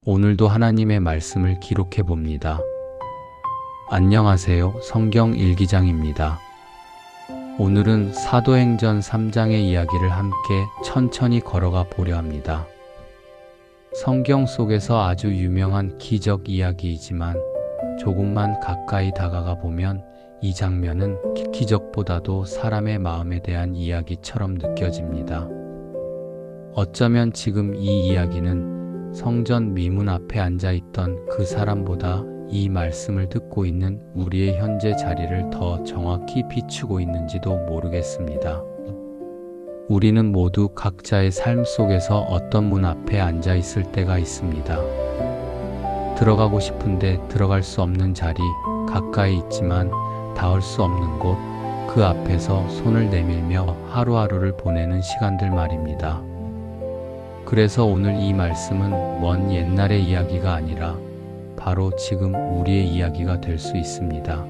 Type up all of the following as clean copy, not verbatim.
오늘도 하나님의 말씀을 기록해 봅니다. 안녕하세요. 성경 일기장입니다. 오늘은 사도행전 3장의 이야기를 함께 천천히 걸어가 보려 합니다. 성경 속에서 아주 유명한 기적 이야기이지만 조금만 가까이 다가가 보면 이 장면은 기적보다도 사람의 마음에 대한 이야기처럼 느껴집니다. 어쩌면 지금 이 이야기는 성전 미문 앞에 앉아있던 그 사람보다 이 말씀을 듣고 있는 우리의 현재 자리를 더 정확히 비추고 있는지도 모르겠습니다. 우리는 모두 각자의 삶 속에서 어떤 문 앞에 앉아있을 때가 있습니다. 들어가고 싶은데 들어갈 수 없는 자리, 가까이 있지만 닿을 수 없는 곳, 그 앞에서 손을 내밀며 하루하루를 보내는 시간들 말입니다. 그래서 오늘 이 말씀은 먼 옛날의 이야기가 아니라 바로 지금 우리의 이야기가 될 수 있습니다.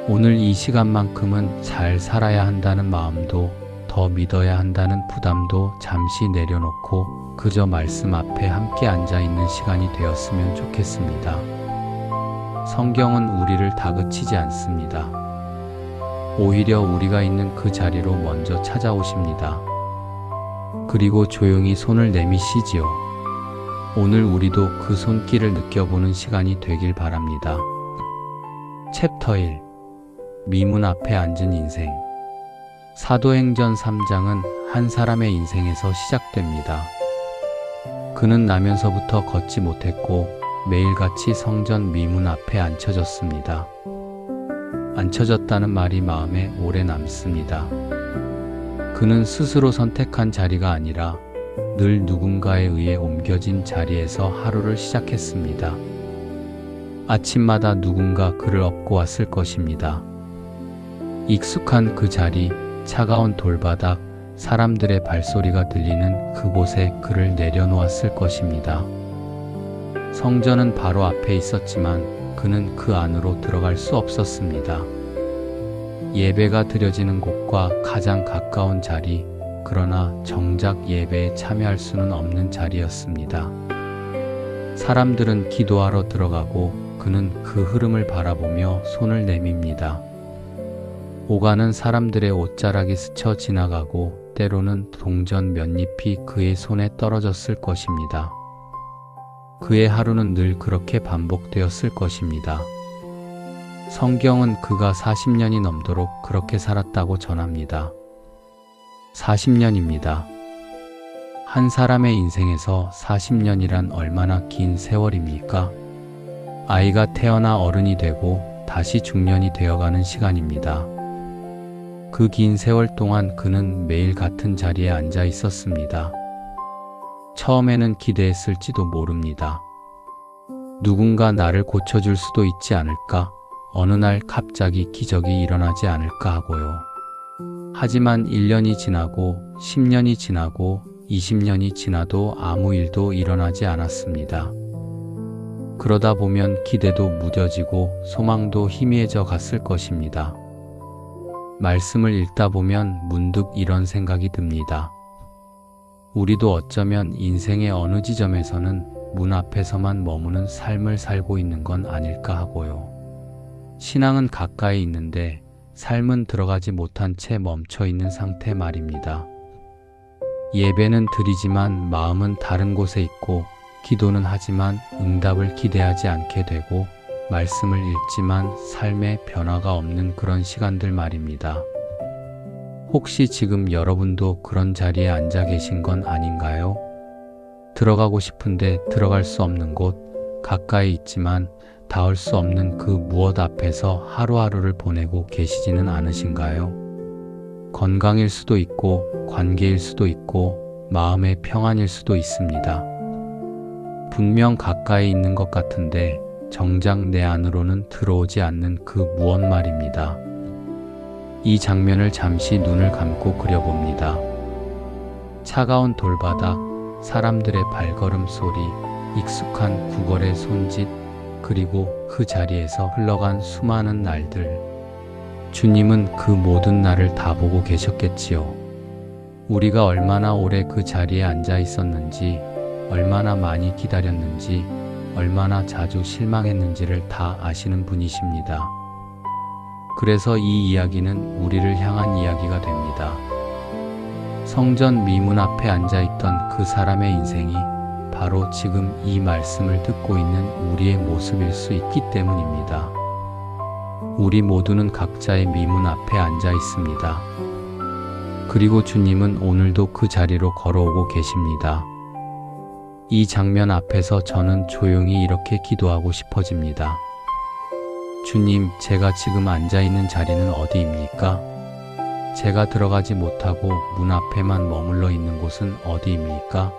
오늘 이 시간만큼은 잘 살아야 한다는 마음도 더 믿어야 한다는 부담도 잠시 내려놓고 그저 말씀 앞에 함께 앉아있는 시간이 되었으면 좋겠습니다. 성경은 우리를 다그치지 않습니다. 오히려 우리가 있는 그 자리로 먼저 찾아오십니다. 그리고 조용히 손을 내미시지요. 오늘 우리도 그 손길을 느껴보는 시간이 되길 바랍니다. 챕터 1. 미문 앞에 앉은 인생. 사도행전 3장은 한 사람의 인생에서 시작됩니다. 그는 나면서부터 걷지 못했고 매일같이 성전 미문 앞에 앉혀졌습니다. 앉혀졌다는 말이 마음에 오래 남습니다. 그는 스스로 선택한 자리가 아니라 늘 누군가에 의해 옮겨진 자리에서 하루를 시작했습니다. 아침마다 누군가 그를 업고 왔을 것입니다. 익숙한 그 자리, 차가운 돌바닥, 사람들의 발소리가 들리는 그곳에 그를 내려놓았을 것입니다. 성전은 바로 앞에 있었지만 그는 그 안으로 들어갈 수 없었습니다. 예배가 드려지는 곳과 가장 가까운 자리, 그러나 정작 예배에 참여할 수는 없는 자리였습니다. 사람들은 기도하러 들어가고 그는 그 흐름을 바라보며 손을 내밉니다. 오가는 사람들의 옷자락이 스쳐 지나가고 때로는 동전 몇 잎이 그의 손에 떨어졌을 것입니다. 그의 하루는 늘 그렇게 반복되었을 것입니다. 성경은 그가 40년이 넘도록 그렇게 살았다고 전합니다. 40년입니다. 한 사람의 인생에서 40년이란 얼마나 긴 세월입니까? 아이가 태어나 어른이 되고 다시 중년이 되어가는 시간입니다. 그 긴 세월 동안 그는 매일 같은 자리에 앉아 있었습니다. 처음에는 기대했을지도 모릅니다. 누군가 나를 고쳐줄 수도 있지 않을까? 어느 날 갑자기 기적이 일어나지 않을까 하고요. 하지만 1년이 지나고 10년이 지나고 20년이 지나도 아무 일도 일어나지 않았습니다. 그러다 보면 기대도 무뎌지고 소망도 희미해져 갔을 것입니다. 말씀을 읽다 보면 문득 이런 생각이 듭니다. 우리도 어쩌면 인생의 어느 지점에서는 문 앞에서만 머무는 삶을 살고 있는 건 아닐까 하고요. 신앙은 가까이 있는데 삶은 들어가지 못한 채 멈춰 있는 상태 말입니다. 예배는 드리지만 마음은 다른 곳에 있고 기도는 하지만 응답을 기대하지 않게 되고 말씀을 읽지만 삶에 변화가 없는 그런 시간들 말입니다. 혹시 지금 여러분도 그런 자리에 앉아 계신 건 아닌가요? 들어가고 싶은데 들어갈 수 없는 곳, 가까이 있지만 닿을 수 없는 그 무엇 앞에서 하루하루를 보내고 계시지는 않으신가요? 건강일 수도 있고 관계일 수도 있고 마음의 평안일 수도 있습니다. 분명 가까이 있는 것 같은데 정작 내 안으로는 들어오지 않는 그 무엇 말입니다. 이 장면을 잠시 눈을 감고 그려봅니다. 차가운 돌바닥, 사람들의 발걸음 소리, 익숙한 구걸의 손짓, 그리고 그 자리에서 흘러간 수많은 날들. 주님은 그 모든 날을 다 보고 계셨겠지요. 우리가 얼마나 오래 그 자리에 앉아 있었는지, 얼마나 많이 기다렸는지, 얼마나 자주 실망했는지를 다 아시는 분이십니다. 그래서 이 이야기는 우리를 향한 이야기가 됩니다. 성전 미문 앞에 앉아있던 그 사람의 인생이 바로 지금 이 말씀을 듣고 있는 우리의 모습일 수 있기 때문입니다. 우리 모두는 각자의 미문 앞에 앉아 있습니다. 그리고 주님은 오늘도 그 자리로 걸어오고 계십니다. 이 장면 앞에서 저는 조용히 이렇게 기도하고 싶어집니다. 주님, 제가 지금 앉아있는 자리는 어디입니까? 제가 들어가지 못하고 문 앞에만 머물러 있는 곳은 어디입니까?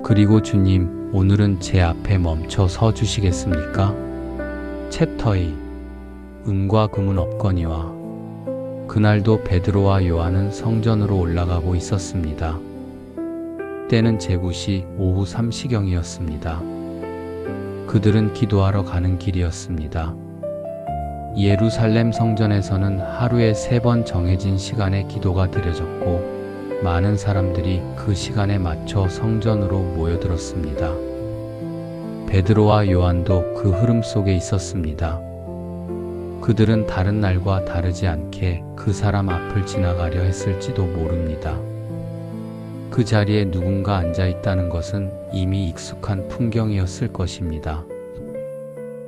그리고 주님, 오늘은 제 앞에 멈춰 서 주시겠습니까? 챕터 2. 은과 금은 없거니와. 그날도 베드로와 요한은 성전으로 올라가고 있었습니다. 때는 제굿이 오후 3시경이었습니다. 그들은 기도하러 가는 길이었습니다. 예루살렘 성전에서는 하루에 3번 정해진 시간에 기도가 드려졌고 많은 사람들이 그 시간에 맞춰 성전으로 모여들었습니다. 베드로와 요한도 그 흐름 속에 있었습니다. 그들은 다른 날과 다르지 않게 그 사람 앞을 지나가려 했을지도 모릅니다. 그 자리에 누군가 앉아 있다는 것은 이미 익숙한 풍경이었을 것입니다.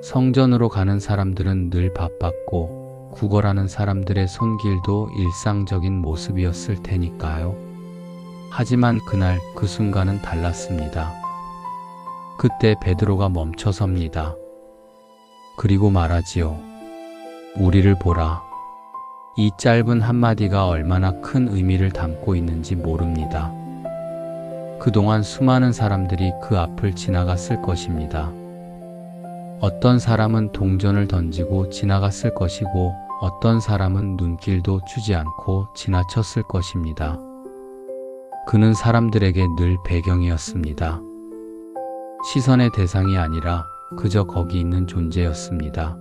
성전으로 가는 사람들은 늘 바빴고 구걸하는 사람들의 손길도 일상적인 모습이었을 테니까요. 하지만 그날 그 순간은 달랐습니다. 그때 베드로가 멈춰섭니다. 그리고 말하지요. 우리를 보라. 이 짧은 한마디가 얼마나 큰 의미를 담고 있는지 모릅니다. 그동안 수많은 사람들이 그 앞을 지나갔을 것입니다. 어떤 사람은 동전을 던지고 지나갔을 것이고 어떤 사람은 눈길도 주지 않고 지나쳤을 것입니다. 그는 사람들에게 늘 배경이었습니다. 시선의 대상이 아니라 그저 거기 있는 존재였습니다.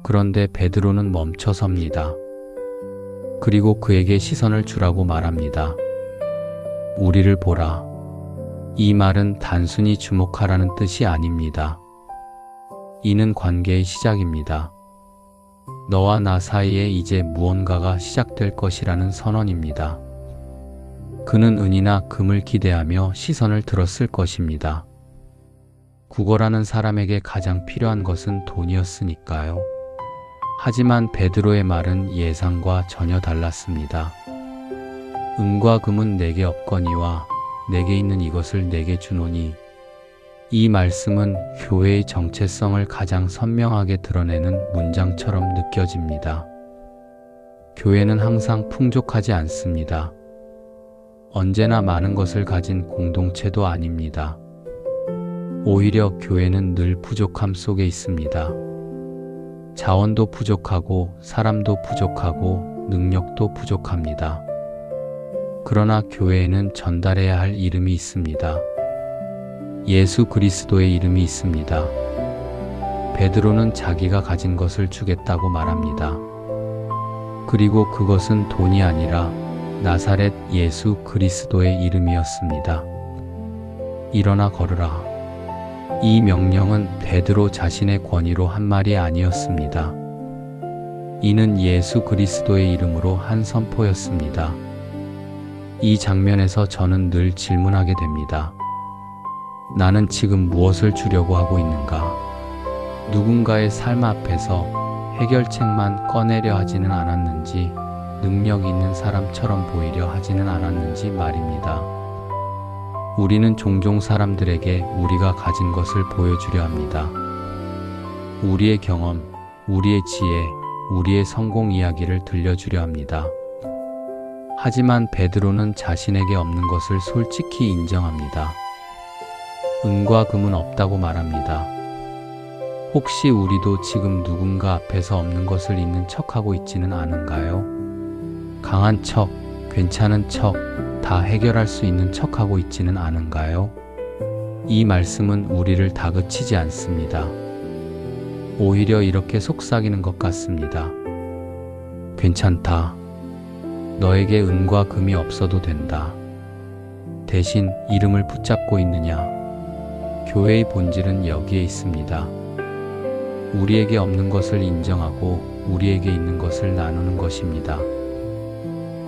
그런데 베드로는 멈춰섭니다. 그리고 그에게 시선을 주라고 말합니다. 우리를 보라. 이 말은 단순히 주목하라는 뜻이 아닙니다. 이는 관계의 시작입니다. 너와 나 사이에 이제 무언가가 시작될 것이라는 선언입니다. 그는 은이나 금을 기대하며 시선을 들었을 것입니다. 구걸하는 사람에게 가장 필요한 것은 돈이었으니까요. 하지만 베드로의 말은 예상과 전혀 달랐습니다. 은과 금은 내게 없거니와 내게 있는 이것을 내게 주노니. 이 말씀은 교회의 정체성을 가장 선명하게 드러내는 문장처럼 느껴집니다. 교회는 항상 풍족하지 않습니다. 언제나 많은 것을 가진 공동체도 아닙니다. 오히려 교회는 늘 부족함 속에 있습니다. 자원도 부족하고 사람도 부족하고 능력도 부족합니다. 그러나 교회에는 전달해야 할 이름이 있습니다. 예수 그리스도의 이름이 있습니다. 베드로는 자기가 가진 것을 주겠다고 말합니다. 그리고 그것은 돈이 아니라 나사렛 예수 그리스도의 이름이었습니다. 일어나 걸으라. 이 명령은 베드로 자신의 권위로 한 말이 아니었습니다. 이는 예수 그리스도의 이름으로 한 선포였습니다. 이 장면에서 저는 늘 질문하게 됩니다. 나는 지금 무엇을 주려고 하고 있는가? 누군가의 삶 앞에서 해결책만 꺼내려 하지는 않았는지, 능력 있는 사람처럼 보이려 하지는 않았는지 말입니다. 우리는 종종 사람들에게 우리가 가진 것을 보여주려 합니다. 우리의 경험, 우리의 지혜, 우리의 성공 이야기를 들려주려 합니다. 하지만 베드로는 자신에게 없는 것을 솔직히 인정합니다. 은과 금은 없다고 말합니다. 혹시 우리도 지금 누군가 앞에서 없는 것을 있는 척하고 있지는 않은가요? 강한 척, 괜찮은 척, 다 해결할 수 있는 척하고 있지는 않은가요? 이 말씀은 우리를 다그치지 않습니다. 오히려 이렇게 속삭이는 것 같습니다. 괜찮다. 너에게 은과 금이 없어도 된다. 대신 이름을 붙잡고 있느냐? 교회의 본질은 여기에 있습니다. 우리에게 없는 것을 인정하고 우리에게 있는 것을 나누는 것입니다.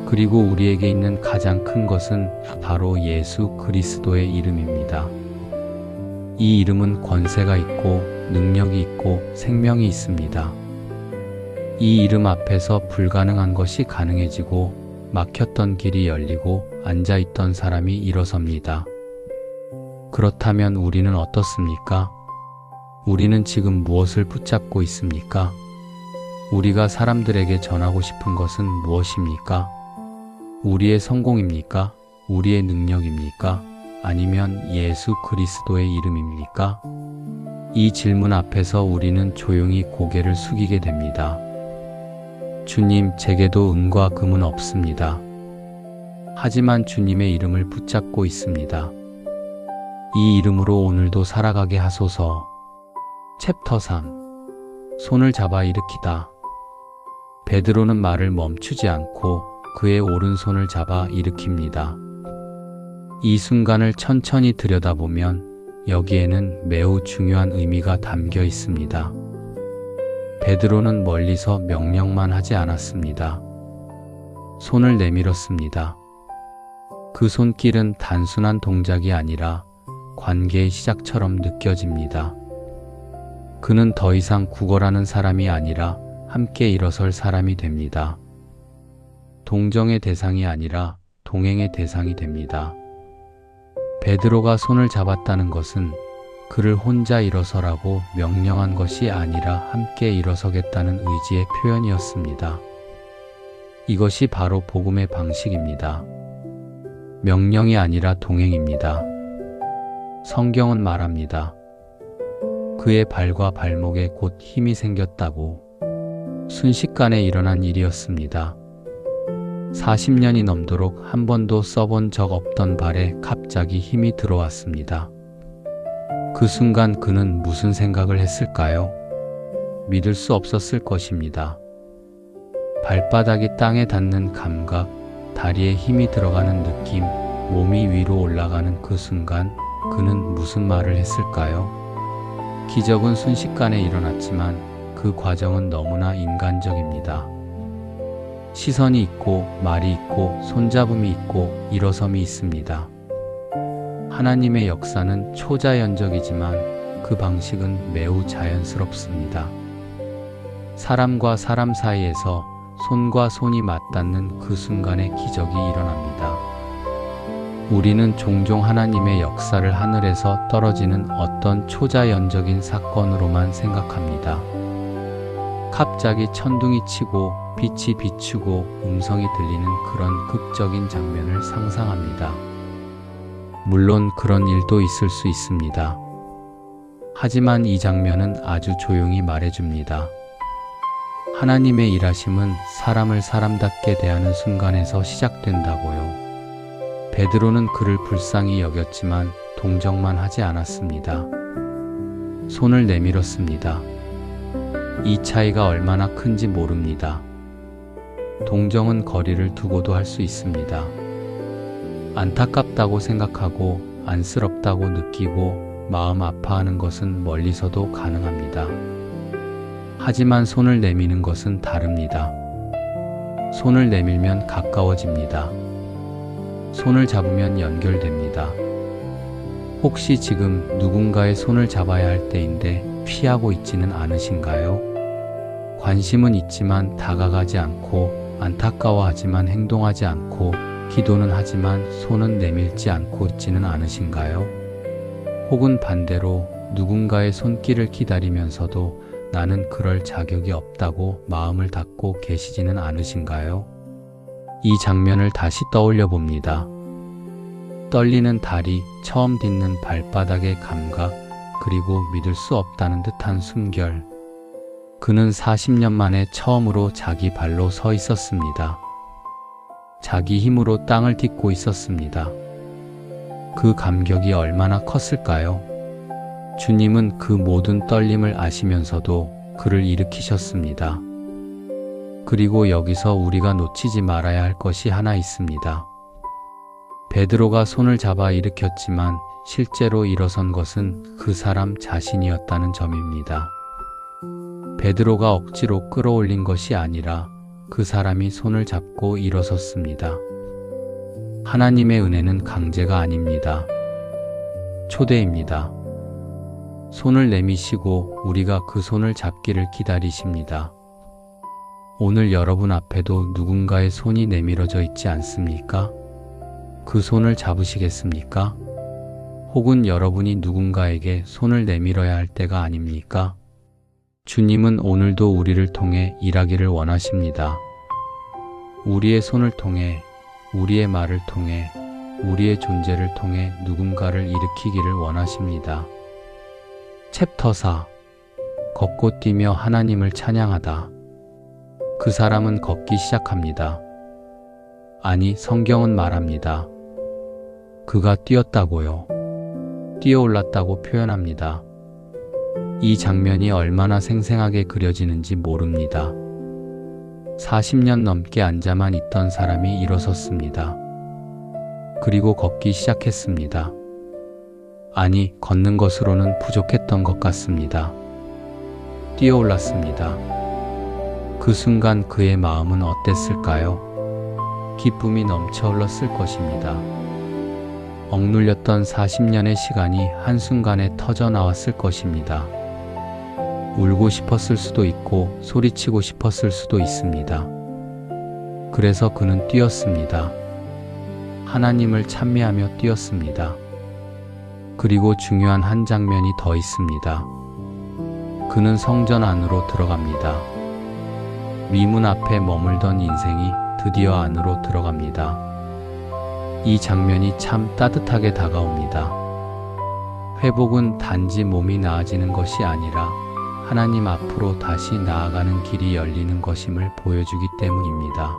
그리고 우리에게 있는 가장 큰 것은 바로 예수 그리스도의 이름입니다. 이 이름은 권세가 있고 능력이 있고 생명이 있습니다. 이 이름 앞에서 불가능한 것이 가능해지고 막혔던 길이 열리고 앉아있던 사람이 일어섭니다. 그렇다면 우리는 어떻습니까? 우리는 지금 무엇을 붙잡고 있습니까? 우리가 사람들에게 전하고 싶은 것은 무엇입니까? 우리의 성공입니까? 우리의 능력입니까? 아니면 예수 그리스도의 이름입니까? 이 질문 앞에서 우리는 조용히 고개를 숙이게 됩니다. 주님, 제게도 은과 금은 없습니다. 하지만 주님의 이름을 붙잡고 있습니다. 이 이름으로 오늘도 살아가게 하소서. 챕터 3. 손을 잡아 일으키다. 베드로는 말을 멈추지 않고 그의 오른손을 잡아 일으킵니다. 이 순간을 천천히 들여다보면 여기에는 매우 중요한 의미가 담겨 있습니다. 베드로는 멀리서 명령만 하지 않았습니다. 손을 내밀었습니다. 그 손길은 단순한 동작이 아니라 관계의 시작처럼 느껴집니다. 그는 더 이상 구걸하는 사람이 아니라 함께 일어설 사람이 됩니다. 동정의 대상이 아니라 동행의 대상이 됩니다. 베드로가 손을 잡았다는 것은 그를 혼자 일어서라고 명령한 것이 아니라 함께 일어서겠다는 의지의 표현이었습니다. 이것이 바로 복음의 방식입니다. 명령이 아니라 동행입니다. 성경은 말합니다. 그의 발과 발목에 곧 힘이 생겼다고. 순식간에 일어난 일이었습니다. 40년이 넘도록 한 번도 써본 적 없던 발에 갑자기 힘이 들어왔습니다. 그 순간 그는 무슨 생각을 했을까요? 믿을 수 없었을 것입니다. 발바닥이 땅에 닿는 감각, 다리에 힘이 들어가는 느낌, 몸이 위로 올라가는 그 순간 그는 무슨 말을 했을까요? 기적은 순식간에 일어났지만 그 과정은 너무나 인간적입니다. 시선이 있고 말이 있고 손잡음이 있고 일어섬이 있습니다. 하나님의 역사는 초자연적이지만 그 방식은 매우 자연스럽습니다. 사람과 사람 사이에서 손과 손이 맞닿는 그 순간에 기적이 일어납니다. 우리는 종종 하나님의 역사를 하늘에서 떨어지는 어떤 초자연적인 사건으로만 생각합니다. 갑자기 천둥이 치고 빛이 비추고 음성이 들리는 그런 극적인 장면을 상상합니다. 물론 그런 일도 있을 수 있습니다. 하지만 이 장면은 아주 조용히 말해줍니다. 하나님의 일하심은 사람을 사람답게 대하는 순간에서 시작된다고요. 베드로는 그를 불쌍히 여겼지만 동정만 하지 않았습니다. 손을 내밀었습니다. 이 차이가 얼마나 큰지 모릅니다. 동정은 거리를 두고도 할 수 있습니다. 안타깝다고 생각하고 안쓰럽다고 느끼고 마음 아파하는 것은 멀리서도 가능합니다. 하지만 손을 내미는 것은 다릅니다. 손을 내밀면 가까워집니다. 손을 잡으면 연결됩니다. 혹시 지금 누군가의 손을 잡아야 할 때인데 피하고 있지는 않으신가요? 관심은 있지만 다가가지 않고 안타까워하지만 행동하지 않고 기도는 하지만 손은 내밀지 않고 있지는 않으신가요? 혹은 반대로 누군가의 손길을 기다리면서도 나는 그럴 자격이 없다고 마음을 닫고 계시지는 않으신가요? 이 장면을 다시 떠올려 봅니다. 떨리는 다리, 처음 딛는 발바닥의 감각, 그리고 믿을 수 없다는 듯한 숨결. 그는 40년 만에 처음으로 자기 발로 서 있었습니다. 자기 힘으로 땅을 딛고 있었습니다. 그 감격이 얼마나 컸을까요? 주님은 그 모든 떨림을 아시면서도 그를 일으키셨습니다. 그리고 여기서 우리가 놓치지 말아야 할 것이 하나 있습니다. 베드로가 손을 잡아 일으켰지만 실제로 일어선 것은 그 사람 자신이었다는 점입니다. 베드로가 억지로 끌어올린 것이 아니라 그 사람이 손을 잡고 일어섰습니다. 하나님의 은혜는 강제가 아닙니다. 초대입니다. 손을 내미시고 우리가 그 손을 잡기를 기다리십니다. 오늘 여러분 앞에도 누군가의 손이 내밀어져 있지 않습니까? 그 손을 잡으시겠습니까? 혹은 여러분이 누군가에게 손을 내밀어야 할 때가 아닙니까? 주님은 오늘도 우리를 통해 일하기를 원하십니다. 우리의 손을 통해, 우리의 말을 통해, 우리의 존재를 통해 누군가를 일으키기를 원하십니다. 챕터 4. 걷고 뛰며 하나님을 찬양하다. 그 사람은 걷기 시작합니다. 아니, 성경은 말합니다. 그가 뛰었다고요. 뛰어올랐다고 표현합니다. 이 장면이 얼마나 생생하게 그려지는지 모릅니다. 40년 넘게 앉아만 있던 사람이 일어섰습니다. 그리고 걷기 시작했습니다. 아니, 걷는 것으로는 부족했던 것 같습니다. 뛰어올랐습니다. 그 순간 그의 마음은 어땠을까요? 기쁨이 넘쳐 흘렀을 것입니다. 억눌렸던 40년의 시간이 한순간에 터져 나왔을 것입니다. 울고 싶었을 수도 있고 소리치고 싶었을 수도 있습니다. 그래서 그는 뛰었습니다. 하나님을 찬미하며 뛰었습니다. 그리고 중요한 한 장면이 더 있습니다. 그는 성전 안으로 들어갑니다. 미문 앞에 머물던 인생이 드디어 안으로 들어갑니다. 이 장면이 참 따뜻하게 다가옵니다. 회복은 단지 몸이 나아지는 것이 아니라 하나님 앞으로 다시 나아가는 길이 열리는 것임을 보여주기 때문입니다.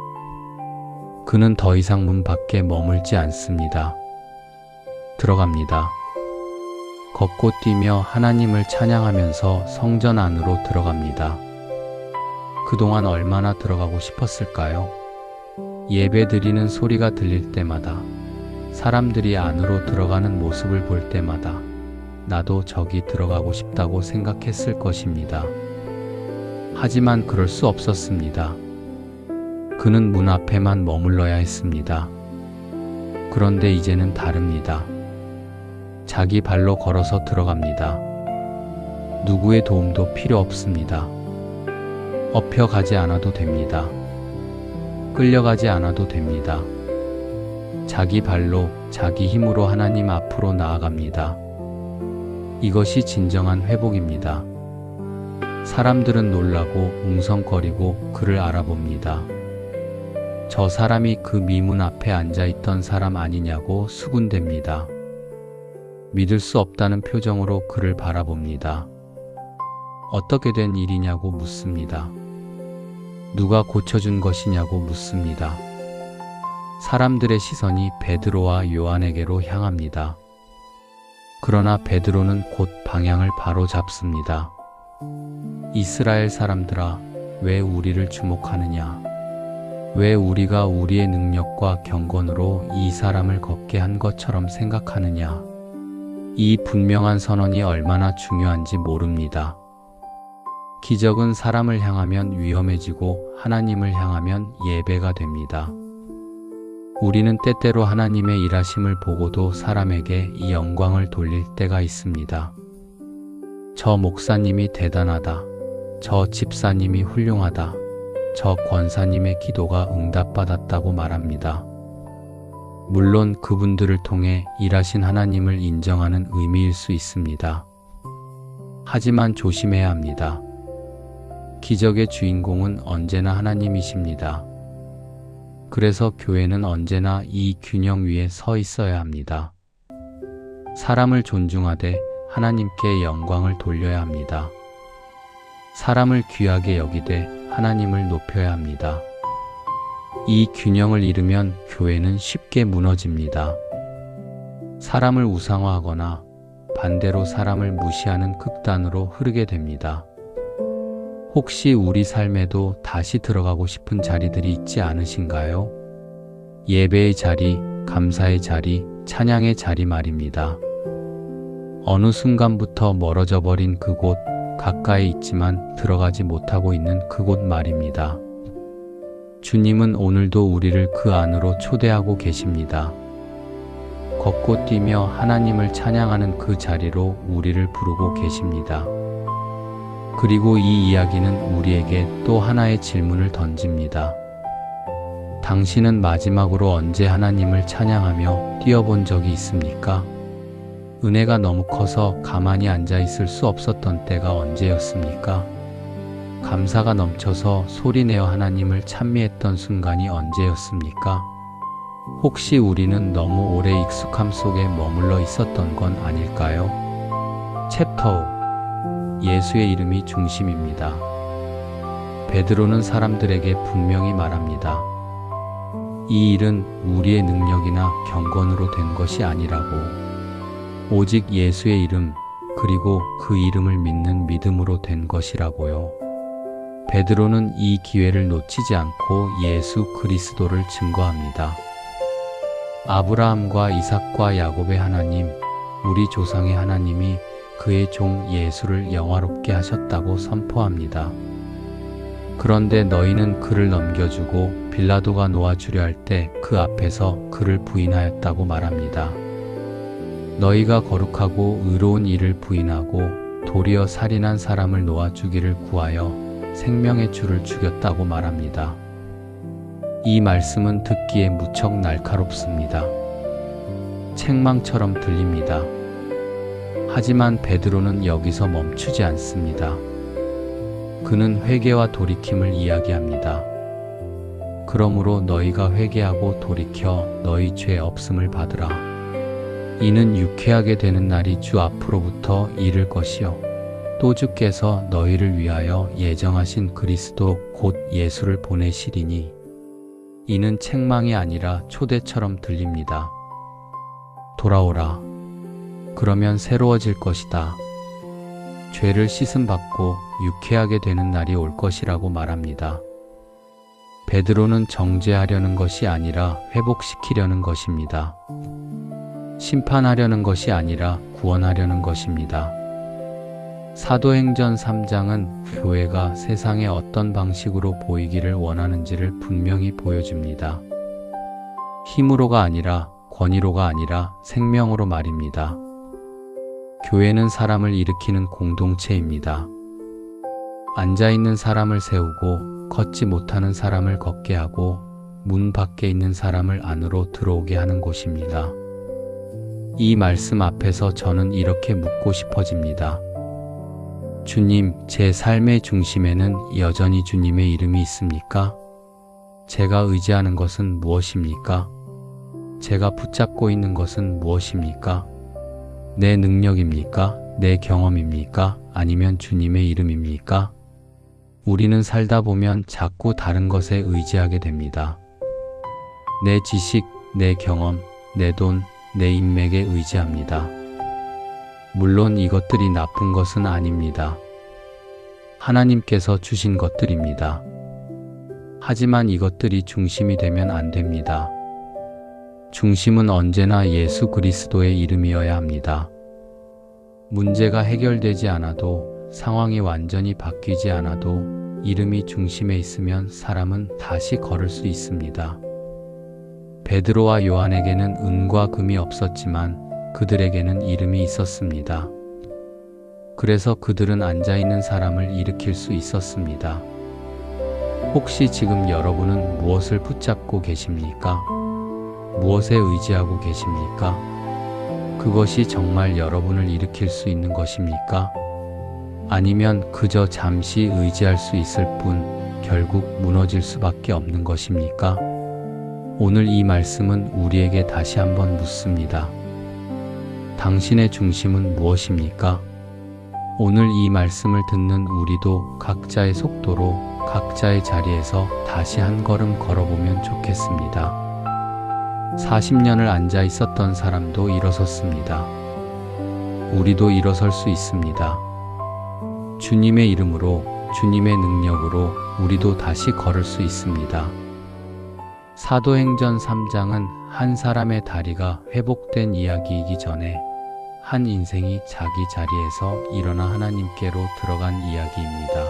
그는 더 이상 문 밖에 머물지 않습니다. 들어갑니다. 걷고 뛰며 하나님을 찬양하면서 성전 안으로 들어갑니다. 그동안 얼마나 들어가고 싶었을까요? 예배 드리는 소리가 들릴 때마다, 사람들이 안으로 들어가는 모습을 볼 때마다 나도 저기 들어가고 싶다고 생각했을 것입니다. 하지만 그럴 수 없었습니다. 그는 문 앞에만 머물러야 했습니다. 그런데 이제는 다릅니다. 자기 발로 걸어서 들어갑니다. 누구의 도움도 필요 없습니다. 업혀가지 않아도 됩니다. 끌려가지 않아도 됩니다. 자기 발로, 자기 힘으로 하나님 앞으로 나아갑니다. 이것이 진정한 회복입니다. 사람들은 놀라고 웅성거리고 그를 알아봅니다. 저 사람이 그 미문 앞에 앉아있던 사람 아니냐고 수군댑니다. 믿을 수 없다는 표정으로 그를 바라봅니다. 어떻게 된 일이냐고 묻습니다. 누가 고쳐준 것이냐고 묻습니다. 사람들의 시선이 베드로와 요한에게로 향합니다. 그러나 베드로는 곧 방향을 바로 잡습니다. 이스라엘 사람들아, 왜 우리를 주목하느냐? 왜 우리가 우리의 능력과 경건으로 이 사람을 걷게 한 것처럼 생각하느냐? 이 분명한 선언이 얼마나 중요한지 모릅니다. 기적은 사람을 향하면 위험해지고 하나님을 향하면 예배가 됩니다. 우리는 때때로 하나님의 일하심을 보고도 사람에게 이 영광을 돌릴 때가 있습니다. 저 목사님이 대단하다. 저 집사님이 훌륭하다. 저 권사님의 기도가 응답받았다고 말합니다. 물론 그분들을 통해 일하신 하나님을 인정하는 의미일 수 있습니다. 하지만 조심해야 합니다. 기적의 주인공은 언제나 하나님이십니다. 그래서 교회는 언제나 이 균형 위에 서 있어야 합니다. 사람을 존중하되 하나님께 영광을 돌려야 합니다. 사람을 귀하게 여기되 하나님을 높여야 합니다. 이 균형을 잃으면 교회는 쉽게 무너집니다. 사람을 우상화하거나 반대로 사람을 무시하는 극단으로 흐르게 됩니다. 혹시 우리 삶에도 다시 들어가고 싶은 자리들이 있지 않으신가요? 예배의 자리, 감사의 자리, 찬양의 자리 말입니다. 어느 순간부터 멀어져 버린 그곳, 가까이 있지만 들어가지 못하고 있는 그곳 말입니다. 주님은 오늘도 우리를 그 안으로 초대하고 계십니다. 걷고 뛰며 하나님을 찬양하는 그 자리로 우리를 부르고 계십니다. 그리고 이 이야기는 우리에게 또 하나의 질문을 던집니다. 당신은 마지막으로 언제 하나님을 찬양하며 뛰어본 적이 있습니까? 은혜가 너무 커서 가만히 앉아 있을 수 없었던 때가 언제였습니까? 감사가 넘쳐서 소리내어 하나님을 찬미했던 순간이 언제였습니까? 혹시 우리는 너무 오래 익숙함 속에 머물러 있었던 건 아닐까요? 챕터 5. 예수의 이름이 중심입니다. 베드로는 사람들에게 분명히 말합니다. 이 일은 우리의 능력이나 경건으로 된 것이 아니라고. 오직 예수의 이름, 그리고 그 이름을 믿는 믿음으로 된 것이라고요. 베드로는 이 기회를 놓치지 않고 예수 그리스도를 증거합니다. 아브라함과 이삭과 야곱의 하나님, 우리 조상의 하나님이 그의 종 예수를 영화롭게 하셨다고 선포합니다. 그런데 너희는 그를 넘겨주고 빌라도가 놓아주려 할 때 그 앞에서 그를 부인하였다고 말합니다. 너희가 거룩하고 의로운 일을 부인하고 도리어 살인한 사람을 놓아주기를 구하여 생명의 주를 죽였다고 말합니다. 이 말씀은 듣기에 무척 날카롭습니다. 책망처럼 들립니다. 하지만 베드로는 여기서 멈추지 않습니다. 그는 회개와 돌이킴을 이야기합니다. 그러므로 너희가 회개하고 돌이켜 너희 죄 없음을 받으라. 이는 유쾌하게 되는 날이 주 앞으로부터 이를 것이요 또 주께서 너희를 위하여 예정하신 그리스도 곧 예수를 보내시리니 이는 책망이 아니라 초대처럼 들립니다. 돌아오라. 그러면 새로워질 것이다. 죄를 씻음받고 유쾌하게 되는 날이 올 것이라고 말합니다. 베드로는 정죄하려는 것이 아니라 회복시키려는 것입니다. 심판하려는 것이 아니라 구원하려는 것입니다. 사도행전 3장은 교회가 세상에 어떤 방식으로 보이기를 원하는지를 분명히 보여줍니다. 힘으로가 아니라 권위로가 아니라 생명으로 말입니다. 교회는 사람을 일으키는 공동체입니다. 앉아있는 사람을 세우고 걷지 못하는 사람을 걷게 하고 문 밖에 있는 사람을 안으로 들어오게 하는 곳입니다. 이 말씀 앞에서 저는 이렇게 묻고 싶어집니다. 주님, 제 삶의 중심에는 여전히 주님의 이름이 있습니까? 제가 의지하는 것은 무엇입니까? 제가 붙잡고 있는 것은 무엇입니까? 내 능력입니까? 내 경험입니까? 아니면 주님의 이름입니까? 우리는 살다 보면 자꾸 다른 것에 의지하게 됩니다. 내 지식, 내 경험, 내 돈, 내 인맥에 의지합니다. 물론 이것들이 나쁜 것은 아닙니다. 하나님께서 주신 것들입니다. 하지만 이것들이 중심이 되면 안 됩니다. 중심은 언제나 예수 그리스도의 이름이어야 합니다. 문제가 해결되지 않아도 상황이 완전히 바뀌지 않아도 이름이 중심에 있으면 사람은 다시 걸을 수 있습니다. 베드로와 요한에게는 은과 금이 없었지만 그들에게는 이름이 있었습니다. 그래서 그들은 앉아있는 사람을 일으킬 수 있었습니다. 혹시 지금 여러분은 무엇을 붙잡고 계십니까? 무엇에 의지하고 계십니까? 그것이 정말 여러분을 일으킬 수 있는 것입니까? 아니면 그저 잠시 의지할 수 있을 뿐 결국 무너질 수밖에 없는 것입니까? 오늘 이 말씀은 우리에게 다시 한번 묻습니다. 당신의 중심은 무엇입니까? 오늘 이 말씀을 듣는 우리도 각자의 속도로 각자의 자리에서 다시 한 걸음 걸어보면 좋겠습니다. 40년을 앉아 있었던 사람도 일어섰습니다. 우리도 일어설 수 있습니다. 주님의 이름으로, 주님의 능력으로 우리도 다시 걸을 수 있습니다. 사도행전 3장은 한 사람의 다리가 회복된 이야기이기 전에 한 인생이 자기 자리에서 일어나 하나님께로 들어간 이야기입니다.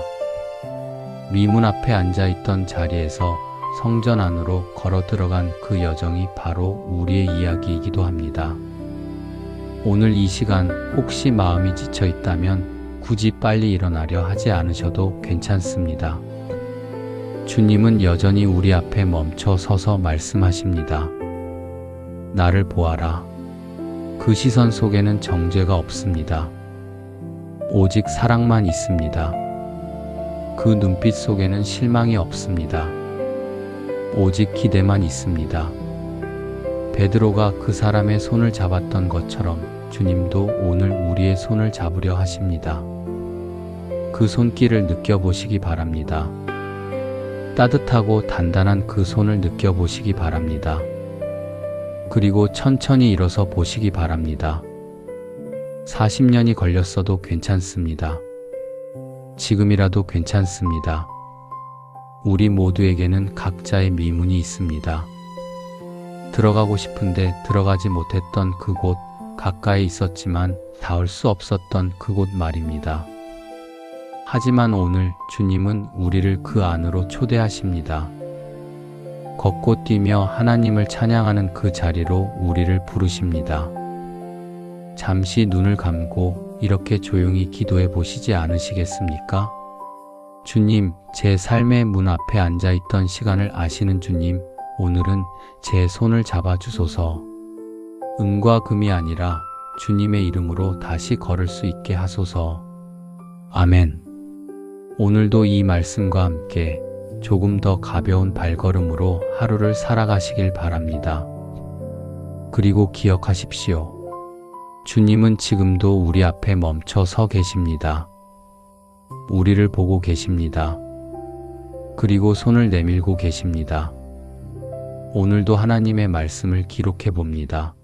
미문 앞에 앉아있던 자리에서 성전 안으로 걸어 들어간 그 여정이 바로 우리의 이야기이기도 합니다. 오늘 이 시간 혹시 마음이 지쳐 있다면 굳이 빨리 일어나려 하지 않으셔도 괜찮습니다. 주님은 여전히 우리 앞에 멈춰 서서 말씀하십니다. 나를 보아라. 그 시선 속에는 정죄가 없습니다. 오직 사랑만 있습니다. 그 눈빛 속에는 실망이 없습니다. 오직 기대만 있습니다. 베드로가 그 사람의 손을 잡았던 것처럼 주님도 오늘 우리의 손을 잡으려 하십니다. 그 손길을 느껴보시기 바랍니다. 따뜻하고 단단한 그 손을 느껴보시기 바랍니다. 그리고 천천히 일어서 보시기 바랍니다. 40년이 걸렸어도 괜찮습니다. 지금이라도 괜찮습니다. 우리 모두에게는 각자의 미문이 있습니다. 들어가고 싶은데 들어가지 못했던 그곳, 가까이 있었지만 닿을 수 없었던 그곳 말입니다. 하지만 오늘 주님은 우리를 그 안으로 초대하십니다. 걷고 뛰며 하나님을 찬양하는 그 자리로 우리를 부르십니다. 잠시 눈을 감고 이렇게 조용히 기도해 보시지 않으시겠습니까? 주님, 제 삶의 문 앞에 앉아있던 시간을 아시는 주님, 오늘은 제 손을 잡아주소서. 은과 금이 아니라 주님의 이름으로 다시 걸을 수 있게 하소서. 아멘. 오늘도 이 말씀과 함께 조금 더 가벼운 발걸음으로 하루를 살아가시길 바랍니다. 그리고 기억하십시오. 주님은 지금도 우리 앞에 멈춰 서 계십니다. 우리를 보고 계십니다. 그리고 손을 내밀고 계십니다. 오늘도 하나님의 말씀을 기록해 봅니다.